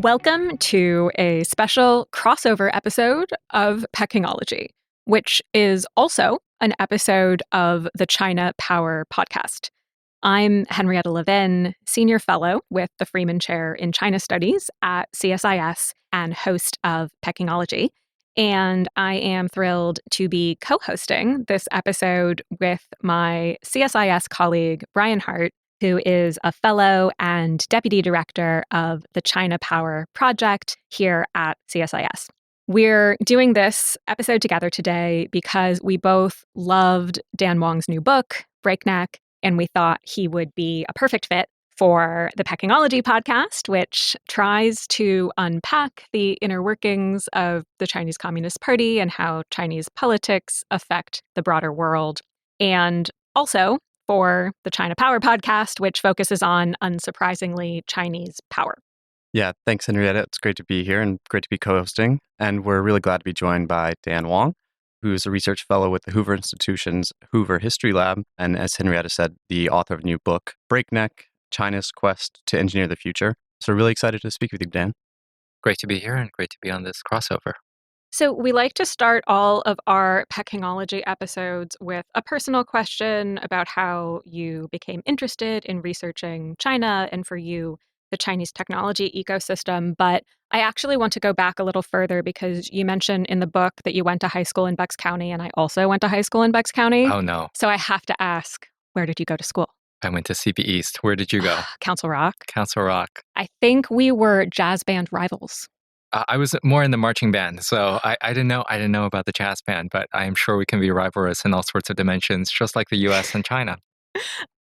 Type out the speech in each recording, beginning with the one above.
Welcome to a special crossover episode of Pekingology, which is also an episode of the China Power podcast. I'm Henrietta Levin, Senior Fellow with the Freeman Chair in China Studies at CSIS and host of Pekingology. And I am thrilled to be co-hosting this episode with my CSIS colleague, Brian Hart, who is a fellow and deputy director of the China Power Project here at CSIS. We're doing this episode together today because we both loved Dan Wang's new book, Breakneck, and we thought he would be a perfect fit for the Pekingology podcast, which tries to unpack the inner workings of the Chinese Communist Party and how Chinese politics affect the broader world. And also for the China Power podcast, which focuses on, unsurprisingly, Chinese power. Yeah, thanks, Henrietta. It's great to be here and great to be co-hosting. And we're really glad to be joined by Dan Wang, who's a research fellow with the Hoover Institution's Hoover History Lab. And as Henrietta said, the author of a new book, Breakneck, China's Quest to Engineer the Future. So really excited to speak with you, Dan. Great to be here and great to be on this crossover. So we like to start all of our Pekingology episodes with a personal question about how you became interested in researching China and, for you, the Chinese technology ecosystem. But I actually want to go back a little further because you mentioned in the book that you went to high school in Bucks County, and I also went to high school in Bucks County. Oh, no. So I have to ask, where did you go to school? I went to CP East. Where did you go? Council Rock. Council Rock. I think we were jazz band rivals. I was more in the marching band, so I didn't know about the jazz band, but I am sure we can be rivalrous in all sorts of dimensions, just like the U.S. and China.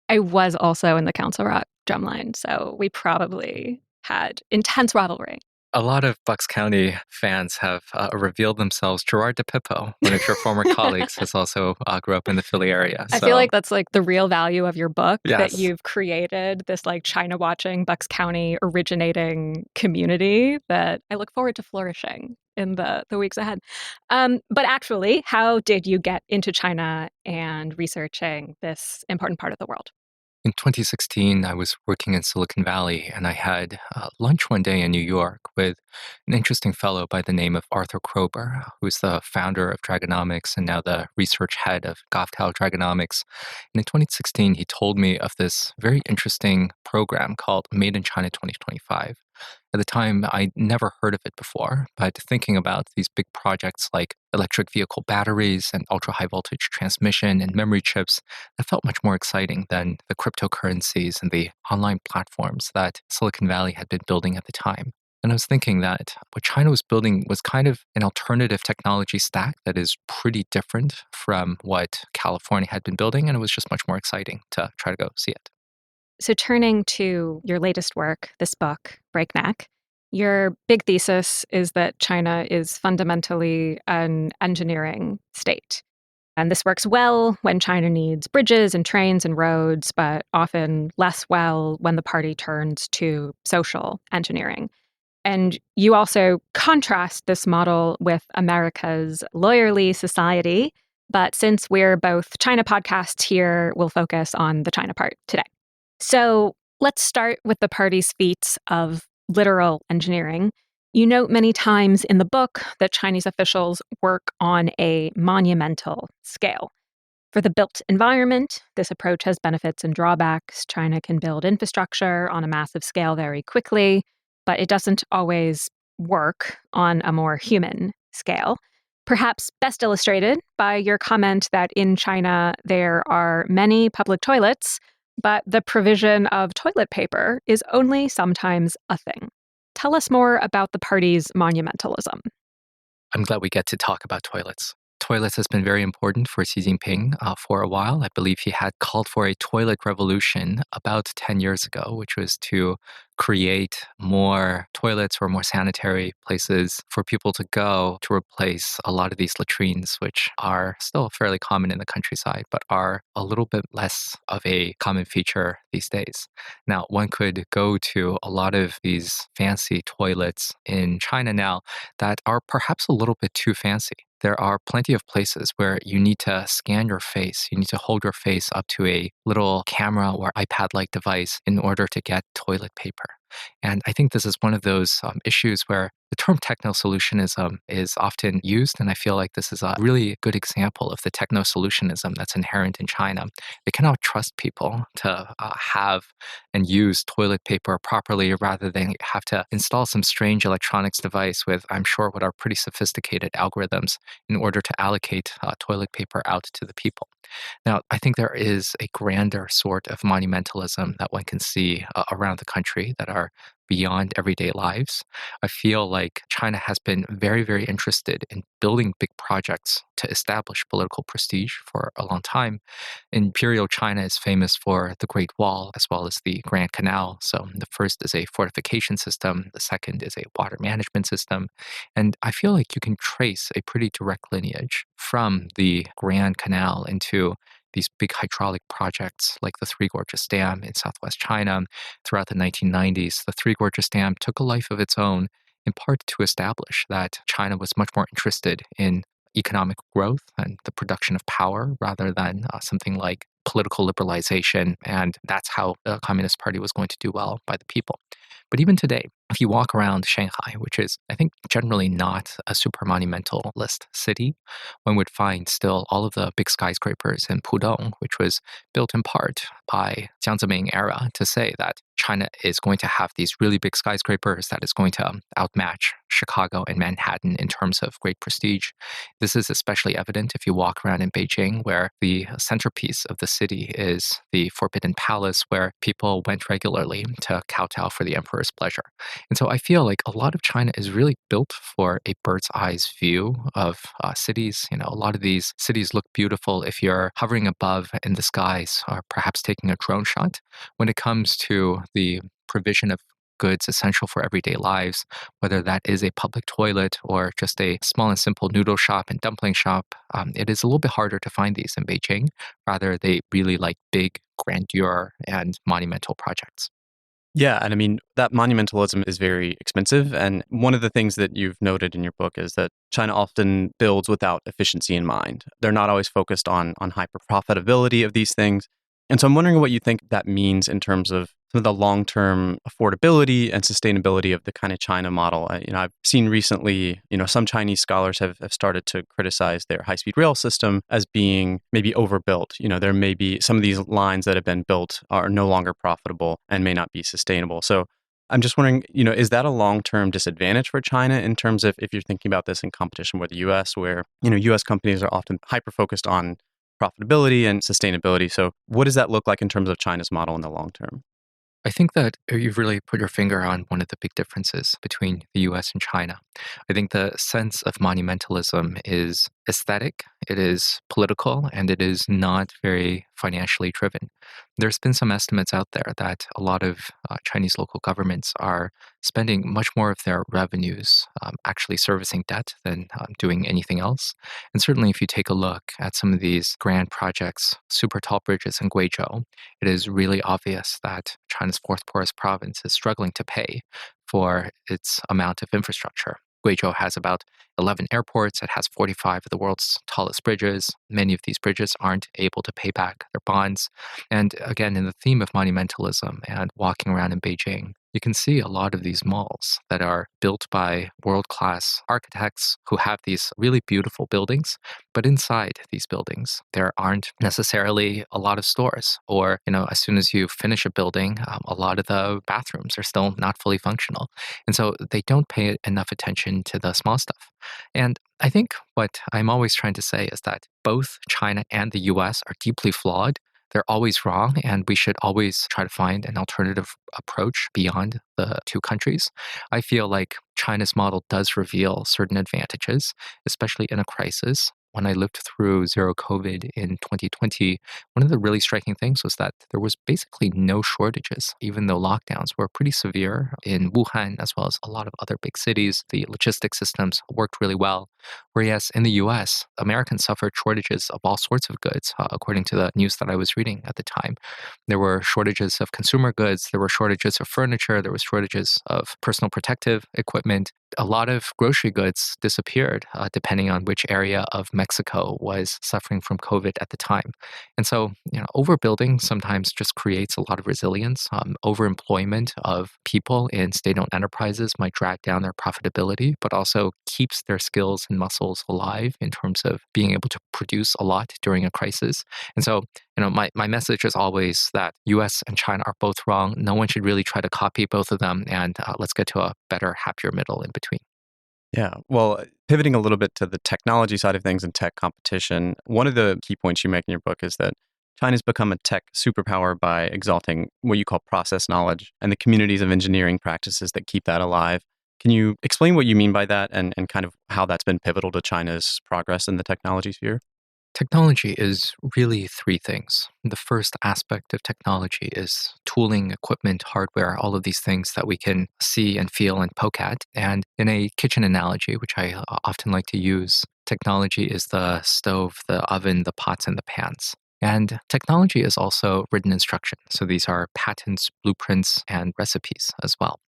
I was also in the Council Rock drumline, so we probably had intense rivalry. A lot of Bucks County fans have revealed themselves. Gerard DePippo, one of your former colleagues, has also grew up in the Philly area. I feel like that's like the real value of your book, Yes. that you've created this like China-watching, Bucks County originating community that I look forward to flourishing in the weeks ahead. But actually, how did you get into China and researching this important part of the world? In 2016, I was working in Silicon Valley, and I had lunch one day in New York with an interesting fellow by the name of Arthur Kroeber, who's the founder of Dragonomics and now the research head of Gavekal Dragonomics. And in 2016, he told me of this very interesting program called Made in China 2025. At the time, I'd never heard of it before, but thinking about these big projects like electric vehicle batteries and ultra-high voltage transmission and memory chips, that felt much more exciting than the cryptocurrencies and the online platforms that Silicon Valley had been building at the time. And I was thinking that what China was building was kind of an alternative technology stack that is pretty different from what California had been building, and it was just much more exciting to try to go see it. So turning to your latest work, this book, Breakneck, your big thesis is that China is fundamentally an engineering state. And this works well when China needs bridges and trains and roads, but often less well when the party turns to social engineering. And you also contrast this model with America's lawyerly society. But since we're both China podcasts here, we'll focus on the China part today. So let's start with the party's feats of literal engineering. You note many times in the book that Chinese officials work on a monumental scale. For the built environment, this approach has benefits and drawbacks. China can build infrastructure on a massive scale very quickly, but it doesn't always work on a more human scale. Perhaps best illustrated by your comment that in China there are many public toilets, but the provision of toilet paper is only sometimes a thing. Tell us more about the party's monumentalism. I'm glad we get to talk about toilets. Toilets has been very important for Xi Jinping for a while. I believe he had called for a toilet revolution about 10 years ago, which was to create more toilets or more sanitary places for people to go to replace a lot of these latrines, which are still fairly common in the countryside, but are a little bit less of a common feature these days. Now, one could go to a lot of these fancy toilets in China now that are perhaps a little bit too fancy. There are plenty of places where you need to scan your face. You need to hold your face up to a little camera or iPad-like device in order to get toilet paper. And I think this is one of those issues where the term techno-solutionism is often used, and I feel like this is a really good example of the techno-solutionism that's inherent in China. They cannot trust people to have and use toilet paper properly, rather than have to install some strange electronics device with, I'm sure, what are pretty sophisticated algorithms in order to allocate toilet paper out to the people. Now, I think there is a grander sort of monumentalism that one can see around the country that are beyond everyday lives. I feel like China has been very, very interested in building big projects to establish political prestige for a long time. Imperial China is famous for the Great Wall as well as the Grand Canal. So the first is a fortification system, the second is a water management system. And I feel like you can trace a pretty direct lineage from the Grand Canal into these big hydraulic projects like the Three Gorges Dam in southwest China. Throughout the 1990s, the Three Gorges Dam took a life of its own, in part to establish that China was much more interested in economic growth and the production of power rather than something like political liberalization. And that's how the Communist Party was going to do well by the people. But even today, if you walk around Shanghai, which is, I think, generally not a super monumentalist city, one would find still all of the big skyscrapers in Pudong, which was built in part by Jiang Zemin era to say that China is going to have these really big skyscrapers that is going to outmatch Chicago and Manhattan in terms of great prestige. This is especially evident if you walk around in Beijing, where the centerpiece of the city is the Forbidden Palace, where people went regularly to kowtow for the emperor's pleasure. And so I feel like a lot of China is really built for a bird's eyes view of cities. You know, a lot of these cities look beautiful if you're hovering above in the skies or perhaps taking a drone shot. When it comes to the provision of goods essential for everyday lives, whether that is a public toilet or just a small and simple noodle shop and dumpling shop, it is a little bit harder to find these in Beijing. Rather, they really like big grandeur and monumental projects. Yeah, and I mean, that monumentalism is very expensive. And one of the things that you've noted in your book is that China often builds without efficiency in mind. They're not always focused on hyper profitability of these things. And so I'm wondering what you think that means in terms of some of the long-term affordability and sustainability of the kind of China model. I've seen recently, some Chinese scholars have started to criticize their high-speed rail system as being maybe overbuilt. There may be some of these lines that have been built are no longer profitable and may not be sustainable. So I'm just wondering, is that a long-term disadvantage for China in terms of if you're thinking about this in competition with the US, where, US companies are often hyper-focused on profitability and sustainability. So what does that look like in terms of China's model in the long term? I think that you've really put your finger on one of the big differences between the US and China. I think the sense of monumentalism is aesthetic, it is political, and it is not very financially driven. There's been some estimates out there that a lot of Chinese local governments are spending much more of their revenues actually servicing debt than doing anything else. And certainly, if you take a look at some of these grand projects, super tall bridges in Guizhou, it is really obvious that China's fourth poorest province is struggling to pay for its amount of infrastructure. Guizhou has about 11 airports. It has 45 of the world's tallest bridges. Many of these bridges aren't able to pay back their bonds. And again, in the theme of monumentalism and walking around in Beijing, you can see a lot of these malls that are built by world-class architects who have these really beautiful buildings. But inside these buildings, there aren't necessarily a lot of stores. Or, as soon as you finish a building, a lot of the bathrooms are still not fully functional. And so they don't pay enough attention to the small stuff. And I think what I'm always trying to say is that both China and the US are deeply flawed. They're always wrong, and we should always try to find an alternative approach beyond the two countries. I feel like China's model does reveal certain advantages, especially in a crisis. When I looked through zero COVID in 2020, one of the really striking things was that there was basically no shortages, even though lockdowns were pretty severe in Wuhan as well as a lot of other big cities. The logistics systems worked really well. Whereas in the US, Americans suffered shortages of all sorts of goods, according to the news that I was reading at the time. There were shortages of consumer goods, there were shortages of furniture, there were shortages of personal protective equipment. A lot of grocery goods disappeared, depending on which area of Mexico was suffering from COVID at the time. And so, overbuilding sometimes just creates a lot of resilience. Overemployment of people in state-owned enterprises might drag down their profitability, but also keeps their skills and muscles alive in terms of being able to produce a lot during a crisis. And so, my message is always that US and China are both wrong. No one should really try to copy both of them, and let's get to a better, happier middle in between. Yeah. Well, pivoting a little bit to the technology side of things and tech competition, one of the key points you make in your book is that China's become a tech superpower by exalting what you call process knowledge and the communities of engineering practices that keep that alive. Can you explain what you mean by that and kind of how that's been pivotal to China's progress in the technology sphere? Technology is really three things. The first aspect of technology is tooling, equipment, hardware, all of these things that we can see and feel and poke at. And in a kitchen analogy, which I often like to use, technology is the stove, the oven, the pots, and the pans. And technology is also written instruction. So these are patents, blueprints, and recipes as well.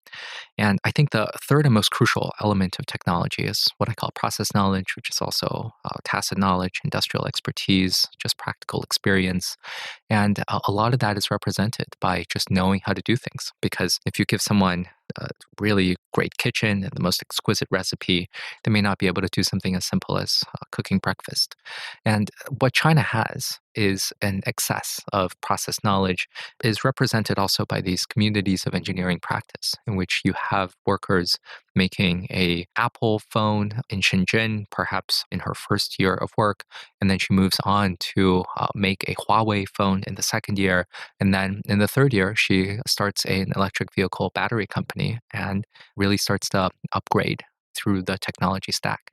And I think the third and most crucial element of technology is what I call process knowledge, which is also tacit knowledge, industrial expertise, just practical experience. And a lot of that is represented by just knowing how to do things. Because if you give someone a really great kitchen and the most exquisite recipe, they may not be able to do something as simple as cooking breakfast. And what China has is an excess of process knowledge is represented also by these communities of engineering practice in which you have workers making a Apple phone in Shenzhen, perhaps in her first year of work, and then she moves on to make a Huawei phone in the second year, and then in the third year she starts an electric vehicle battery company and really starts to upgrade through the technology stack.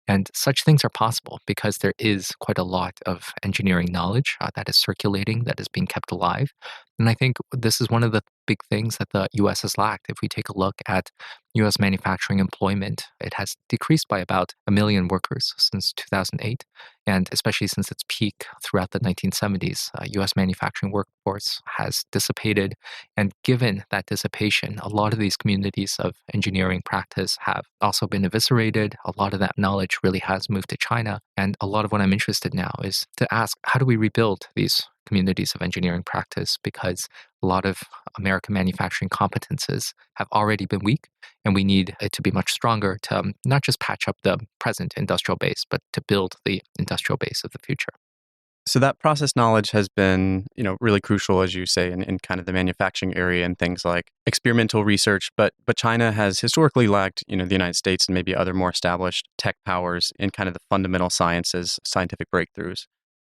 And such things are possible because there is quite a lot of engineering knowledge that is circulating, that is being kept alive. And I think this is one of the big things that the US has lacked. If we take a look at US manufacturing employment, it has decreased by about 1 million workers since 2008. And especially since its peak throughout the 1970s, US manufacturing workforce has dissipated. And given that dissipation, a lot of these communities of engineering practice have also been eviscerated. A lot of that knowledge really has moved to China. And a lot of what I'm interested now is to ask, how do we rebuild these communities of engineering practice? Because a lot of American manufacturing competences have already been weak, and we need it to be much stronger to not just patch up the present industrial base, but to build the industrial base of the future. So that process knowledge has been, really crucial, as you say, in kind of the manufacturing area and things like experimental research. But China has historically lagged, the United States and maybe other more established tech powers in kind of the fundamental sciences, scientific breakthroughs.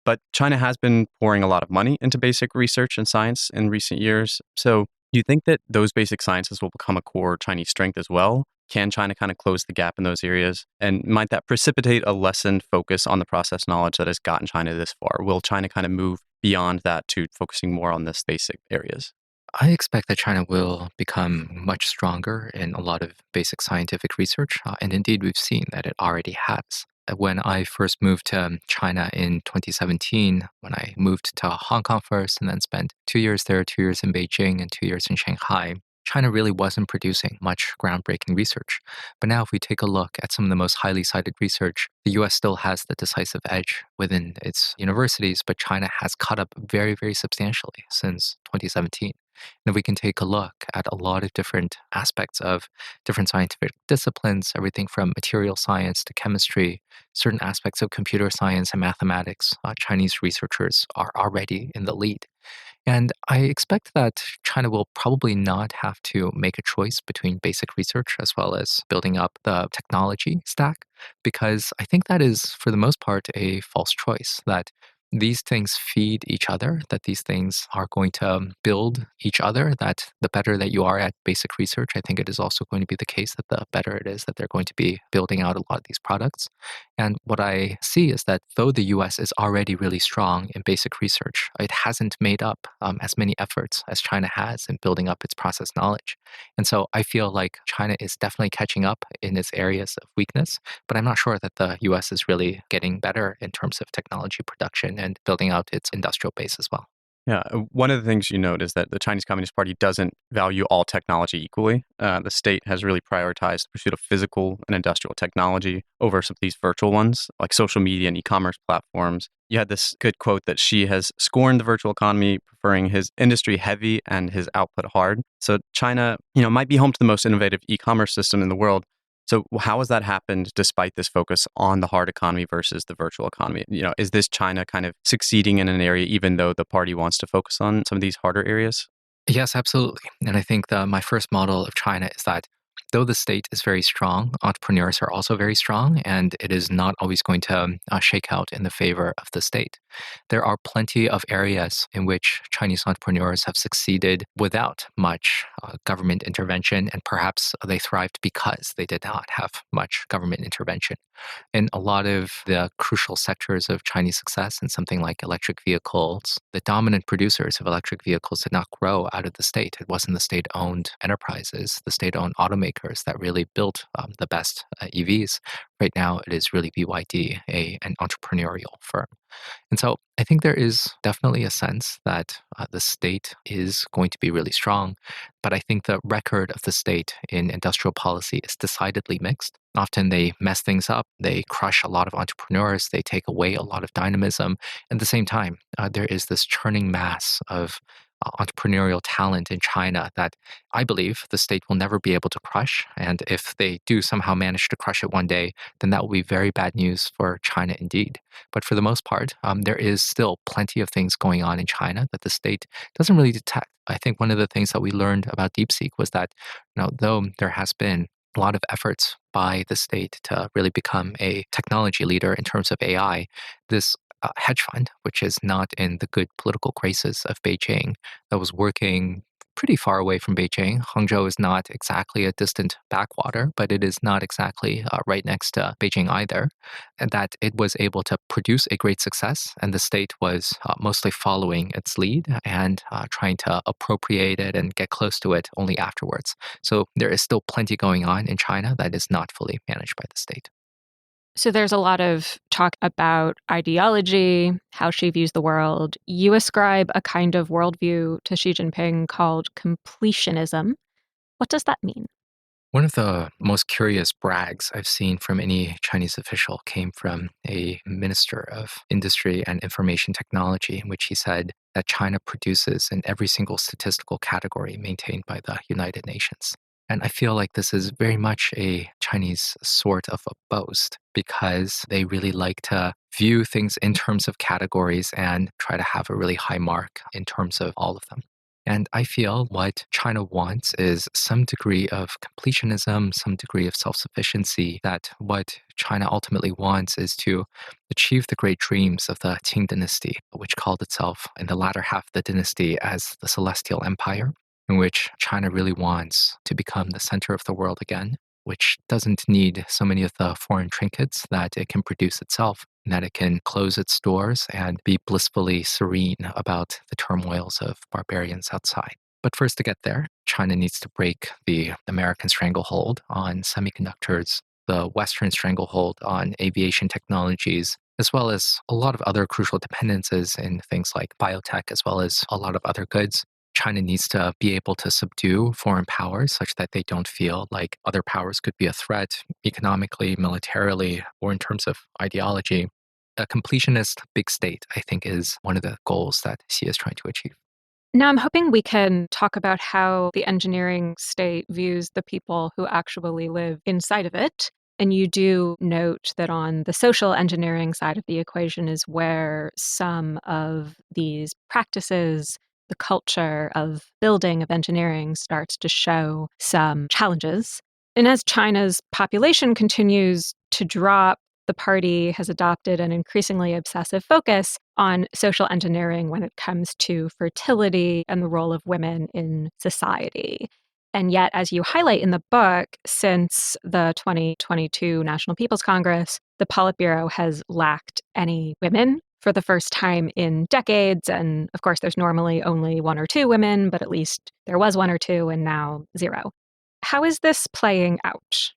But China has been pouring a lot of money into basic research and science in recent years. So do you think that those basic sciences will become a core Chinese strength as well? Can China kind of close the gap in those areas? And might that precipitate a lessened focus on the process knowledge that has gotten China this far? Will China kind of move beyond that to focusing more on this basic areas? I expect that China will become much stronger in a lot of basic scientific research, and indeed we've seen that it already has. When I first moved to China in 2017, when I moved to Hong Kong first and then spent 2 years there, 2 years in Beijing, and 2 years in Shanghai, China really wasn't producing much groundbreaking research. But now, if we take a look at some of the most highly cited research, the US still has the decisive edge within its universities, but China has caught up very, very substantially since 2017. And if we can take a look at a lot of different aspects of different scientific disciplines, everything from material science to chemistry, certain aspects of computer science and mathematics, Chinese researchers are already in the lead. And I expect that China will probably not have to make a choice between basic research as well as building up the technology stack, because I think that is, for the most part, a false choice, that these things feed each other, that these things are going to build each other, that the better that you are at basic research, I think it is also going to be the case that the better it is that they're going to be building out a lot of these products. And what I see is that though the US is already really strong in basic research, it hasn't made up as many efforts as China has in building up its process knowledge. And so I feel like China is definitely catching up in its areas of weakness, but I'm not sure that the US is really getting better in terms of technology production and building out its industrial base as well. Yeah, one of the things you note is that the Chinese Communist Party doesn't value all technology equally. The state has really prioritized the pursuit of physical and industrial technology over some of these virtual ones, like social media and e-commerce platforms. You had this good quote that Xi has scorned the virtual economy, preferring his industry heavy and his output hard. So China, might be home to the most innovative e-commerce system in the world. So how has that happened despite this focus on the hard economy versus the virtual economy? Is this China kind of succeeding in an area even though the party wants to focus on some of these harder areas? Yes, absolutely. And I think my first model of China is that though the state is very strong, entrepreneurs are also very strong, and it is not always going to shake out in the favor of the state. There are plenty of areas in which Chinese entrepreneurs have succeeded without much government intervention, and perhaps they thrived because they did not have much government intervention. In a lot of the crucial sectors of Chinese success, in something like electric vehicles, the dominant producers of electric vehicles did not grow out of the state. It wasn't the state-owned enterprises, the state-owned automakers that really built the best EVs. Right now, it is really BYD, an entrepreneurial firm. And so I think there is definitely a sense that the state is going to be really strong. But I think the record of the state in industrial policy is decidedly mixed. Often they mess things up, they crush a lot of entrepreneurs, they take away a lot of dynamism. At the same time, there is this churning mass of entrepreneurial talent in China that I believe the state will never be able to crush. And if they do somehow manage to crush it one day, then that will be very bad news for China indeed. But for the most part, there is still plenty of things going on in China that the state doesn't really detect. I think one of the things that we learned about DeepSeek was that, though there has been a lot of efforts by the state to really become a technology leader in terms of AI, this hedge fund, which is not in the good political graces of Beijing, that was working pretty far away from Beijing. Hangzhou is not exactly a distant backwater, but it is not exactly right next to Beijing either. And that it was able to produce a great success, and the state was mostly following its lead and trying to appropriate it and get close to it only afterwards. So there is still plenty going on in China that is not fully managed by the state. So there's a lot of talk about ideology, how she views the world. You ascribe a kind of worldview to Xi Jinping called completionism. What does that mean? One of the most curious brags I've seen from any Chinese official came from a minister of industry and information technology, in which he said that China produces in every single statistical category maintained by the United Nations. And I feel like this is very much a Chinese sort of a boast because they really like to view things in terms of categories and try to have a really high mark in terms of all of them. And I feel what China wants is some degree of completionism, some degree of self sufficiency, that what China ultimately wants is to achieve the great dreams of the Qing dynasty, which called itself in the latter half of the dynasty as the Celestial Empire, in which China really wants to become the center of the world again, which doesn't need so many of the foreign trinkets that it can produce itself, and that it can close its doors and be blissfully serene about the turmoils of barbarians outside. But first, to get there, China needs to break the American stranglehold on semiconductors, the Western stranglehold on aviation technologies, as well as a lot of other crucial dependencies in things like biotech, as well as a lot of other goods. China needs to be able to subdue foreign powers such that they don't feel like other powers could be a threat economically, militarily, or in terms of ideology. A completionist big state, I think, is one of the goals that Xi is trying to achieve. Now, I'm hoping we can talk about how the engineering state views the people who actually live inside of it. And you do note that on the social engineering side of the equation is where some of these practices, the culture of building, of engineering, starts to show some challenges. And as China's population continues to drop, the party has adopted an increasingly obsessive focus on social engineering when it comes to fertility and the role of women in society. And yet, as you highlight in the book, since the 2022 National People's Congress, the Politburo has lacked any women for the first time in decades. And of course, there's normally only one or two women, but at least there was one or two and now zero. How is this playing out?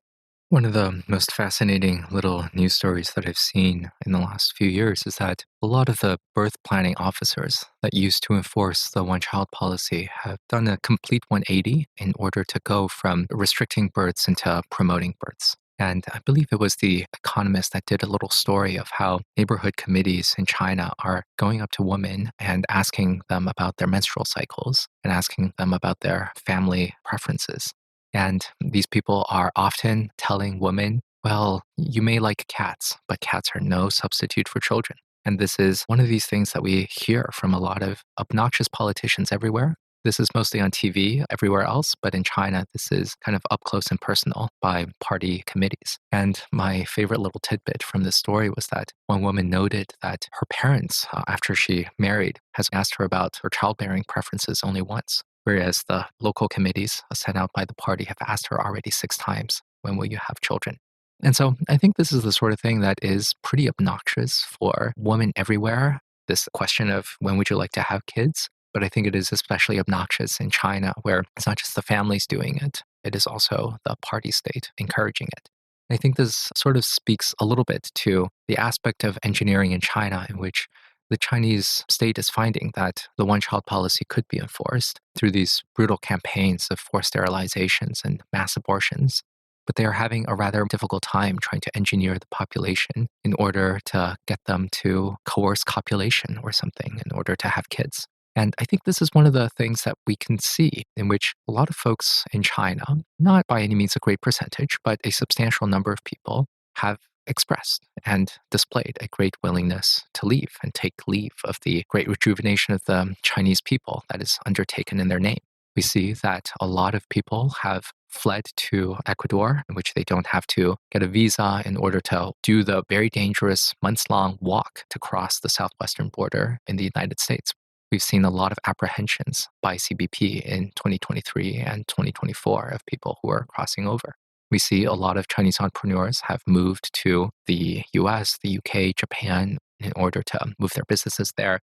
One of the most fascinating little news stories that I've seen in the last few years is that a lot of the birth planning officers that used to enforce the one child policy have done a complete 180 in order to go from restricting births into promoting births. And I believe it was The Economist that did a little story of how neighborhood committees in China are going up to women and asking them about their menstrual cycles and asking them about their family preferences. And these people are often telling women, well, you may like cats, but cats are no substitute for children. And this is one of these things that we hear from a lot of obnoxious politicians everywhere. This is mostly on TV everywhere else, but in China, this is kind of up close and personal by party committees. And my favorite little tidbit from this story was that one woman noted that her parents, after she married, has asked her about her childbearing preferences only once, whereas the local committees sent out by the party have asked her already 6 times, when will you have children? And so I think this is the sort of thing that is pretty obnoxious for women everywhere, this question of when would you like to have kids? But I think it is especially obnoxious in China, where it's not just the families doing it, it is also the party state encouraging it. I think this sort of speaks a little bit to the aspect of engineering in China in which the Chinese state is finding that the one child policy could be enforced through these brutal campaigns of forced sterilizations and mass abortions. But they are having a rather difficult time trying to engineer the population in order to get them to coerce copulation or something in order to have kids. And I think this is one of the things that we can see in which a lot of folks in China, not by any means a great percentage, but a substantial number of people have expressed and displayed a great willingness to leave and take leave of the great rejuvenation of the Chinese people that is undertaken in their name. We see that a lot of people have fled to Ecuador, in which they don't have to get a visa in order to do the very dangerous months-long walk to cross the southwestern border in the United States. We've seen a lot of apprehensions by CBP in 2023 and 2024 of people who are crossing over. We see a lot of Chinese entrepreneurs have moved to the US, the UK, Japan in order to move their businesses there.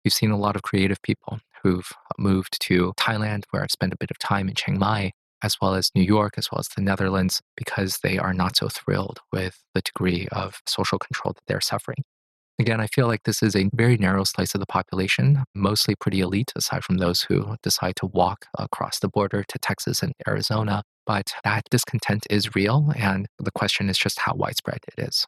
We've seen a lot of creative people who've moved to Thailand, where I've spent a bit of time in Chiang Mai, as well as New York, as well as the Netherlands, because they are not so thrilled with the degree of social control that they're suffering. Again, I feel like this is a very narrow slice of the population, mostly pretty elite, aside from those who decide to walk across the border to Texas and Arizona. But that discontent is real, and the question is just how widespread it is.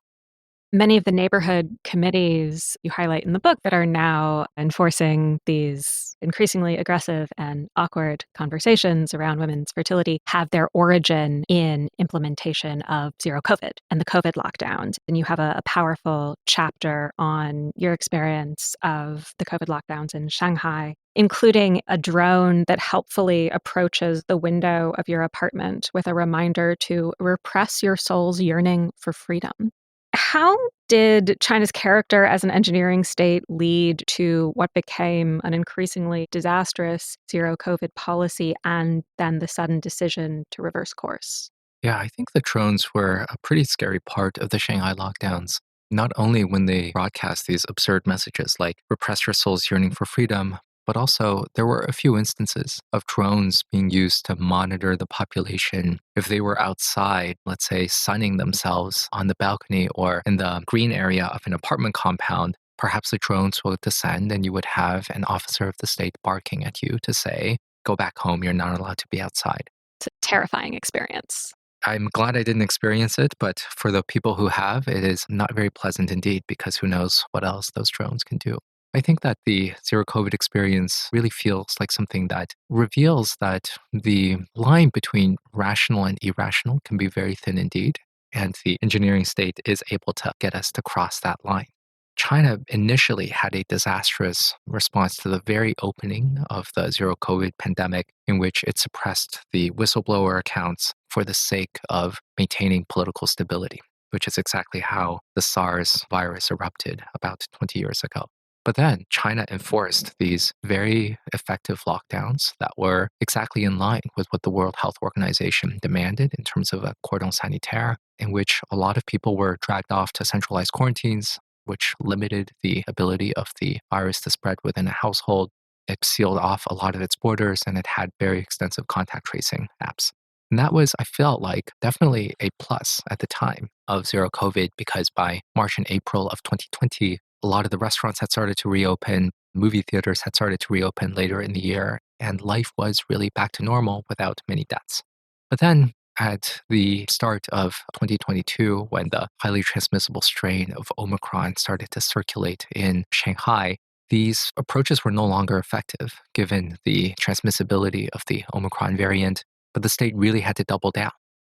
Many of the neighborhood committees you highlight in the book that are now enforcing these increasingly aggressive and awkward conversations around women's fertility have their origin in implementation of zero COVID and the COVID lockdowns. And you have a powerful chapter on your experience of the COVID lockdowns in Shanghai, including a drone that helpfully approaches the window of your apartment with a reminder to repress your soul's yearning for freedom. How did China's character as an engineering state lead to what became an increasingly disastrous zero COVID policy and then the sudden decision to reverse course? Yeah, I think the drones were a pretty scary part of the Shanghai lockdowns. Not only when they broadcast these absurd messages like repress your soul's yearning for freedom, but also there were a few instances of drones being used to monitor the population. If they were outside, let's say, sunning themselves on the balcony or in the green area of an apartment compound, perhaps the drones will descend and you would have an officer of the state barking at you to say, go back home, you're not allowed to be outside. It's a terrifying experience. I'm glad I didn't experience it, but for the people who have, it is not very pleasant indeed, because who knows what else those drones can do. I think that the zero COVID experience really feels like something that reveals that the line between rational and irrational can be very thin indeed, and the engineering state is able to get us to cross that line. China initially had a disastrous response to the very opening of the zero COVID pandemic, in which it suppressed the whistleblower accounts for the sake of maintaining political stability, which is exactly how the SARS virus erupted about 20 years ago. But then China enforced these very effective lockdowns that were exactly in line with what the World Health Organization demanded in terms of a cordon sanitaire, in which a lot of people were dragged off to centralized quarantines, which limited the ability of the virus to spread within a household. It sealed off a lot of its borders, and it had very extensive contact tracing apps. And that was, I felt like, definitely a plus at the time of zero COVID, because by March and April of 2020, a lot of the restaurants had started to reopen, movie theaters had started to reopen later in the year, and life was really back to normal without many deaths. But then at the start of 2022, when the highly transmissible strain of Omicron started to circulate in Shanghai, these approaches were no longer effective given the transmissibility of the Omicron variant, but the state really had to double down.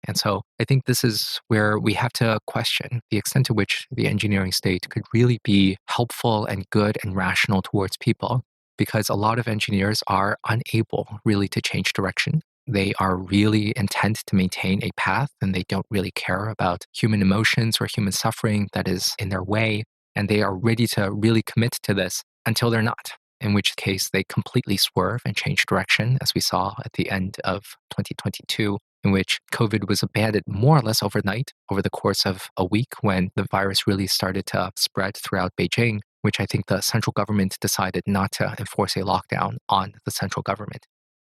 And so I think this is where we have to question the extent to which the engineering state could really be helpful and good and rational towards people, because a lot of engineers are unable really to change direction. They are really intent to maintain a path, and they don't really care about human emotions or human suffering that is in their way. And they are ready to really commit to this until they're not, in which case they completely swerve and change direction, as we saw at the end of 2022, in which COVID was abandoned more or less overnight over the course of a week when the virus really started to spread throughout Beijing, which I think the central government decided not to enforce a lockdown on the central government.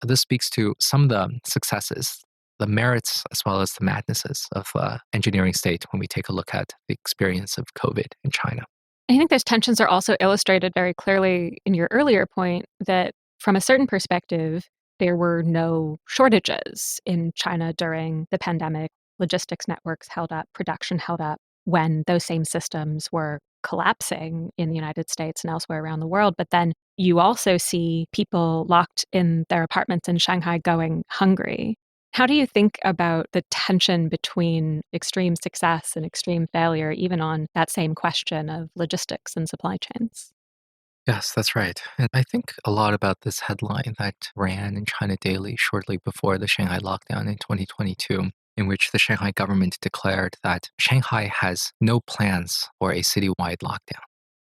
This speaks to some of the successes, the merits, as well as the madnesses of engineering state when we take a look at the experience of COVID in China. I think those tensions are also illustrated very clearly in your earlier point that from a certain perspective, there were no shortages in China during the pandemic. Logistics networks held up, production held up when those same systems were collapsing in the United States and elsewhere around the world. But then you also see people locked in their apartments in Shanghai going hungry. How do you think about the tension between extreme success and extreme failure, even on that same question of logistics and supply chains? Yes, that's right. And I think a lot about this headline that ran in China Daily shortly before the Shanghai lockdown in 2022, in which the Shanghai government declared that Shanghai has no plans for a citywide lockdown.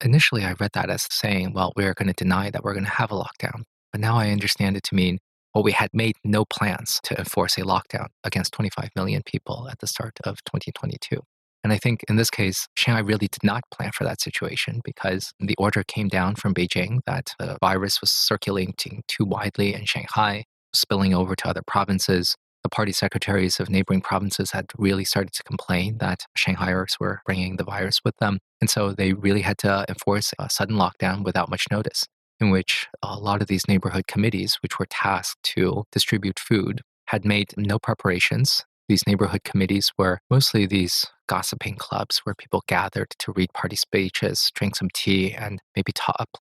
Initially, I read that as saying, well, we're going to deny that we're going to have a lockdown. But now I understand it to mean, well, we had made no plans to enforce a lockdown against 25 million people at the start of 2022. And I think in this case, Shanghai really did not plan for that situation, because the order came down from Beijing that the virus was circulating too widely in Shanghai, spilling over to other provinces. The party secretaries of neighboring provinces had really started to complain that Shanghaiers were bringing the virus with them. And so they really had to enforce a sudden lockdown without much notice, in which a lot of these neighborhood committees, which were tasked to distribute food, had made no preparations. These neighborhood committees were mostly these gossiping clubs where people gathered to read party speeches, drink some tea, and maybe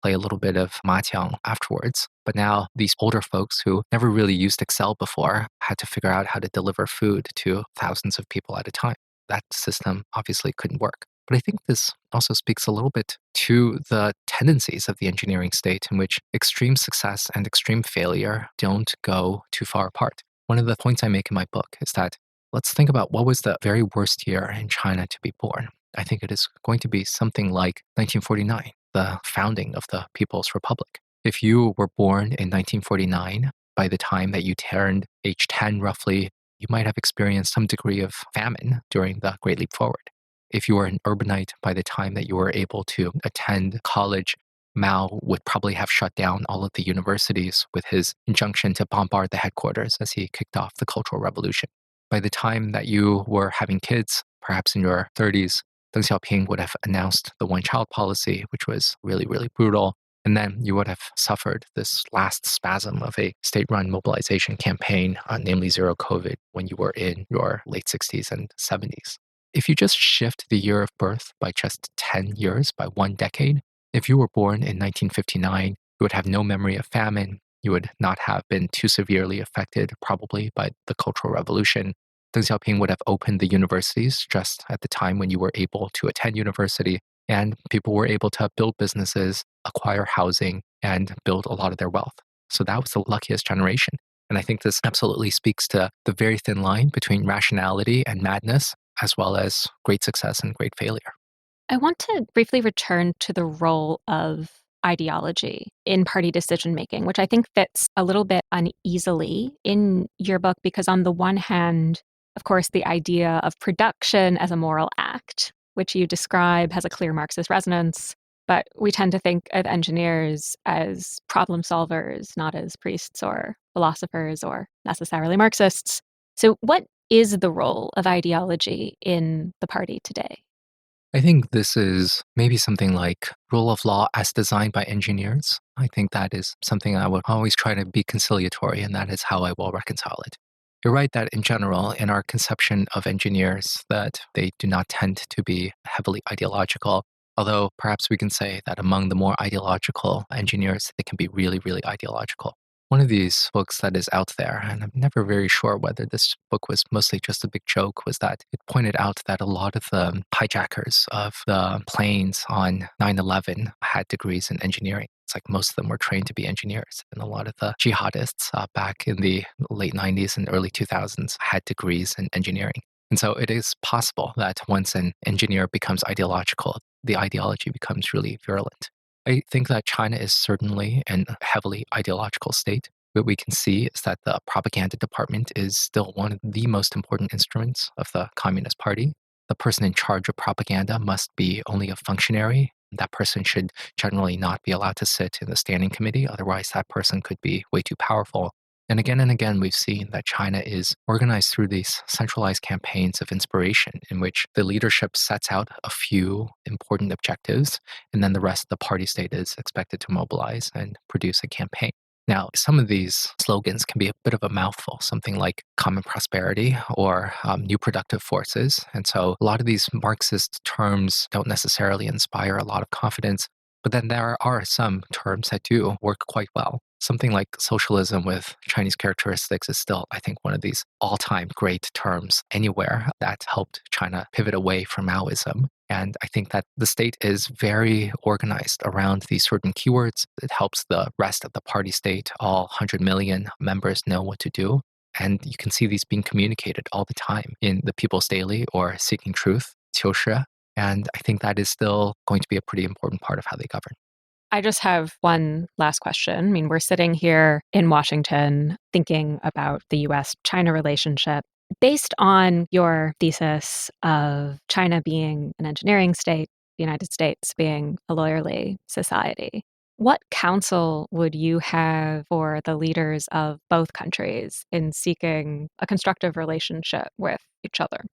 play a little bit of mahjong afterwards. But now these older folks who never really used Excel before had to figure out how to deliver food to thousands of people at a time. That system obviously couldn't work. But I think this also speaks a little bit to the tendencies of the engineering state, in which extreme success and extreme failure don't go too far apart. One of the points I make in my book is that let's think about what was the very worst year in China to be born. I think it is going to be something like 1949, the founding of the People's Republic. If you were born in 1949, by the time that you turned age 10 roughly, you might have experienced some degree of famine during the Great Leap Forward. If you were an urbanite, by the time that you were able to attend college, Mao would probably have shut down all of the universities with his injunction to bombard the headquarters as he kicked off the Cultural Revolution. By the time that you were having kids, perhaps in your 30s, Deng Xiaoping would have announced the one-child policy, which was really, really brutal. And then you would have suffered this last spasm of a state-run mobilization campaign, namely zero COVID, when you were in your late 60s and 70s. If you just shift the year of birth by just 10 years, by one decade, if you were born in 1959, you would have no memory of famine. You would not have been too severely affected, probably, by the Cultural Revolution. Deng Xiaoping would have opened the universities just at the time when you were able to attend university, and people were able to build businesses, acquire housing, and build a lot of their wealth. So that was the luckiest generation. And I think this absolutely speaks to the very thin line between rationality and madness, as well as great success and great failure. I want to briefly return to the role of ideology in party decision making, which I think fits a little bit uneasily in your book, because on the one hand, of course, the idea of production as a moral act, which you describe has a clear Marxist resonance, but we tend to think of engineers as problem solvers, not as priests or philosophers or necessarily Marxists. So, what is the role of ideology in the party today? I think this is maybe something like rule of law as designed by engineers. I think that is something I would always try to be conciliatory, and that is how I will reconcile it. You're right that in general, in our conception of engineers, that they do not tend to be heavily ideological. Although perhaps we can say that among the more ideological engineers, they can be really, really ideological. One of these books that is out there, and I'm never very sure whether this book was mostly just a big joke, was that it pointed out that a lot of the hijackers of the planes on 9/11 had degrees in engineering. It's like most of them were trained to be engineers. And a lot of the jihadists back in the late 90s and early 2000s had degrees in engineering. And so it is possible that once an engineer becomes ideological, the ideology becomes really virulent. I think that China is certainly a heavily ideological state. What we can see is that the propaganda department is still one of the most important instruments of the Communist Party. The person in charge of propaganda must be only a functionary. That person should generally not be allowed to sit in the standing committee, otherwise, that person could be way too powerful. And again, we've seen that China is organized through these centralized campaigns of inspiration in which the leadership sets out a few important objectives, and then the rest of the party state is expected to mobilize and produce a campaign. Now, some of these slogans can be a bit of a mouthful, something like common prosperity or new productive forces. And so a lot of these Marxist terms don't necessarily inspire a lot of confidence. But then there are some terms that do work quite well. Something like socialism with Chinese characteristics is still, I think, one of these all time great terms anywhere that helped China pivot away from Maoism. And I think that the state is very organized around these certain keywords. It helps the rest of the party state, all 100 million members, know what to do. And you can see these being communicated all the time in the People's Daily or Seeking Truth, 求是. And I think that is still going to be a pretty important part of how they govern. I just have one last question. I mean, we're sitting here in Washington thinking about the US China relationship. Based on your thesis of China being an engineering state, the United States being a lawyerly society, what counsel would you have for the leaders of both countries in seeking a constructive relationship with each other?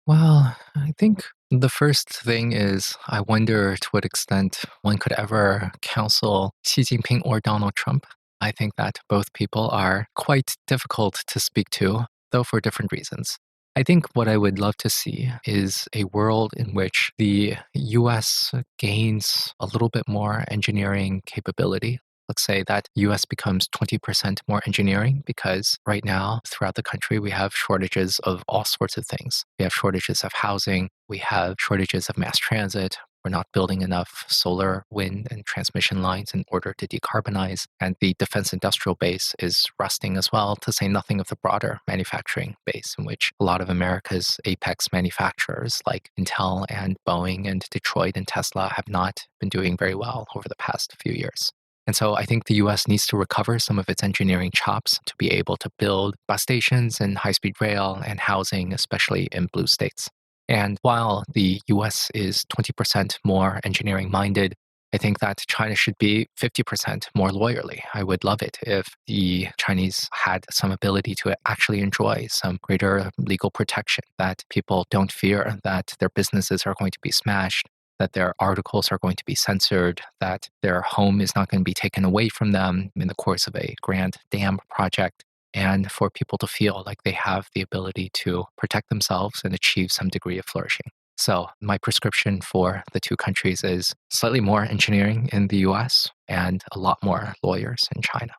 Well, I think the first thing is I wonder to what extent one could ever counsel Xi Jinping or Donald Trump. I think that both people are quite difficult to speak to, though for different reasons. I think what I would love to see is a world in which the US gains a little bit more engineering capability. Let's say that US becomes 20% more engineering because right now throughout the country we have shortages of all sorts of things. We have shortages of housing, we have shortages of mass transit, we're not building enough solar, wind, and transmission lines in order to decarbonize. And the defense industrial base is rusting as well, to say nothing of the broader manufacturing base, in which a lot of America's apex manufacturers like Intel and Boeing and Detroit and Tesla have not been doing very well over the past few years. And so I think the US needs to recover some of its engineering chops to be able to build bus stations and high speed rail and housing, especially in blue states. And while the US is 20% more engineering minded, I think that China should be 50% more lawyerly. I would love it if the Chinese had some ability to actually enjoy some greater legal protection, that people don't fear that their businesses are going to be smashed, that their articles are going to be censored, that their home is not going to be taken away from them in the course of a grand dam project, and for people to feel like they have the ability to protect themselves and achieve some degree of flourishing. So my prescription for the two countries is slightly more engineering in the US and a lot more lawyers in China.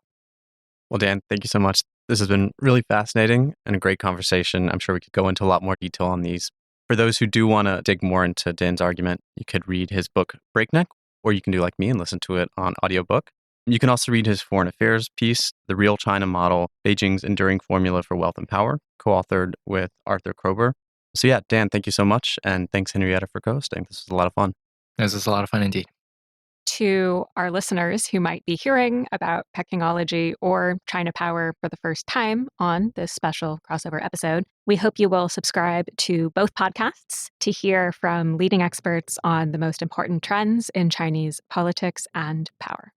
Well, Dan, thank you so much. This has been really fascinating and a great conversation. I'm sure we could go into a lot more detail on these. For those who do want to dig more into Dan's argument, you could read his book, Breakneck, or you can do like me and listen to it on audiobook. You can also read his foreign affairs piece, The Real China Model, Beijing's Enduring Formula for Wealth and Power, co-authored with Arthur Krober. So yeah, Dan, thank you so much. And thanks, Henrietta, for co-hosting. This was a lot of fun. This is a lot of fun indeed. To our listeners who might be hearing about technology or China power for the first time on this special crossover episode, we hope you will subscribe to both podcasts to hear from leading experts on the most important trends in Chinese politics and power.